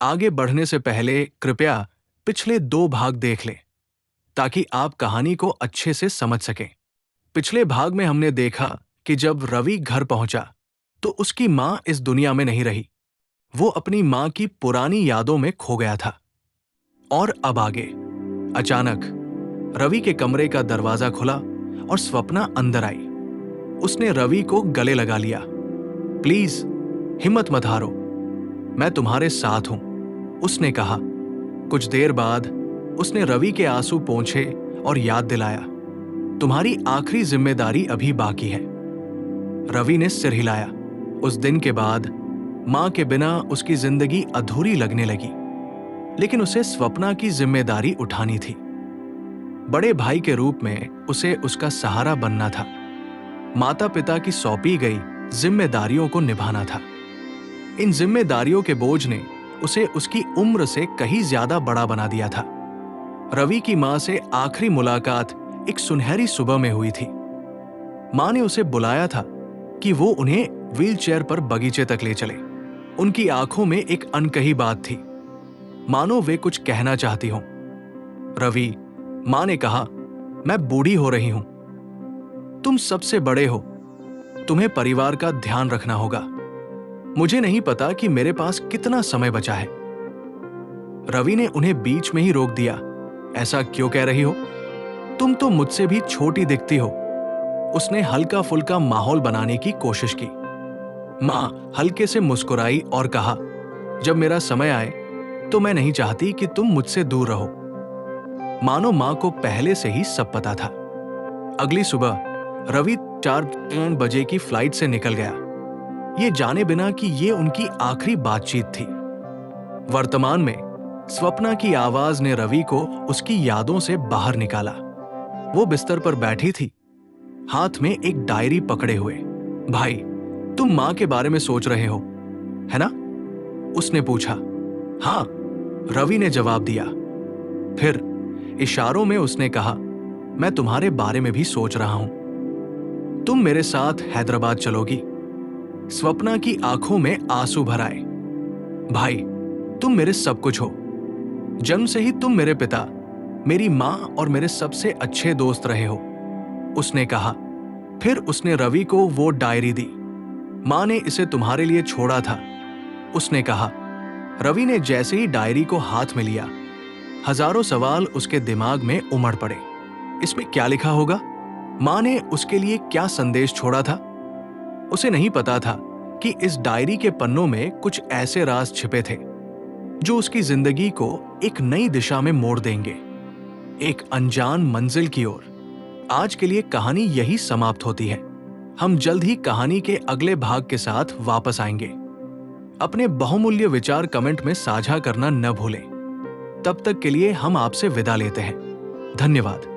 आगे बढ़ने से पहले कृपया पिछले 2 भाग देख लें ताकि आप कहानी को अच्छे से समझ सकें। पिछले भाग में हमने देखा कि जब रवि घर पहुंचा तो उसकी मां इस दुनिया में नहीं रही। वो अपनी मां की पुरानी यादों में खो गया था। और अब आगे अचानक रवि के कमरे का दरवाजा खुला और स्वप्ना अंदर आई। उसने रवि को गले लगा लिया। प्लीज हिम्मत मत हारो, मैं तुम्हारे साथ हूं, उसने कहा। कुछ देर बाद उसने रवि के आंसू पोंछे और याद दिलाया, तुम्हारी आखिरी जिम्मेदारी अभी बाकी है। रवि ने सिर हिलाया। उस दिन के बाद मां के बिना उसकी जिंदगी अधूरी लगने लगी, लेकिन उसे स्वप्ना की जिम्मेदारी उठानी थी। बड़े भाई के रूप में उसे उसका सहारा बनना था। माता पिता की सौंपी गई जिम्मेदारियों को निभाना था। इन जिम्मेदारियों के बोझ ने उसे उसकी उम्र से कहीं ज्यादा बड़ा बना दिया था। रवि की मां से आखिरी मुलाकात एक सुनहरी सुबह में हुई थी। मां ने उसे बुलाया था कि वो उन्हें व्हीलचेयर पर बगीचे तक ले चले। उनकी आंखों में एक अनकही बात थी, मानो वे कुछ कहना चाहती हों। रवि, मां ने कहा, मैं बूढ़ी हो रही हूं। तुम सबसे बड़े हो, तुम्हें परिवार का ध्यान रखना होगा। मुझे नहीं पता कि मेरे पास कितना समय बचा है। रवि ने उन्हें बीच में ही रोक दिया। ऐसा क्यों कह रही हो? तुम तो मुझसे भी छोटी दिखती हो। उसने हल्का फुल्का माहौल बनाने की कोशिश की। मां हल्के से मुस्कुराई और कहा, जब मेरा समय आए तो मैं नहीं चाहती कि तुम मुझसे दूर रहो। मानो मां को पहले से ही सब पता था। अगली सुबह रवि 4 बजे की फ्लाइट से निकल गया, ये जाने बिना कि ये उनकी आखिरी बातचीत थी। वर्तमान में स्वप्ना की आवाज ने रवि को उसकी यादों से बाहर निकाला। वो बिस्तर पर बैठी थी, हाथ में एक डायरी पकड़े हुए। भाई, तुम मां के बारे में सोच रहे हो, है ना? उसने पूछा। हाँ, रवि ने जवाब दिया। फिर इशारों में उसने कहा, मैं तुम्हारे बारे में भी सोच रहा हूं। तुम मेरे साथ हैदराबाद चलोगी? स्वप्ना की आंखों में आंसू भर आए। भाई, तुम मेरे सब कुछ हो। जन्म से ही तुम मेरे पिता, मेरी मां और मेरे सबसे अच्छे दोस्त रहे हो, उसने कहा। फिर उसने रवि को वो डायरी दी। मां ने इसे तुम्हारे लिए छोड़ा था, उसने कहा। रवि ने जैसे ही डायरी को हाथ में लिया, हजारों सवाल उसके दिमाग में उमड़ पड़े। इसमें क्या लिखा होगा? मां ने उसके लिए क्या संदेश छोड़ा था? उसे नहीं पता था कि इस डायरी के पन्नों में कुछ ऐसे राज छिपे थे जो उसकी जिंदगी को एक नई दिशा में मोड़ देंगे, एक अनजान मंजिल की ओर। आज के लिए कहानी यही समाप्त होती है। हम जल्द ही कहानी के अगले भाग के साथ वापस आएंगे। अपने बहुमूल्य विचार कमेंट में साझा करना न भूलें। तब तक के लिए हम आपसे विदा लेते हैं। धन्यवाद।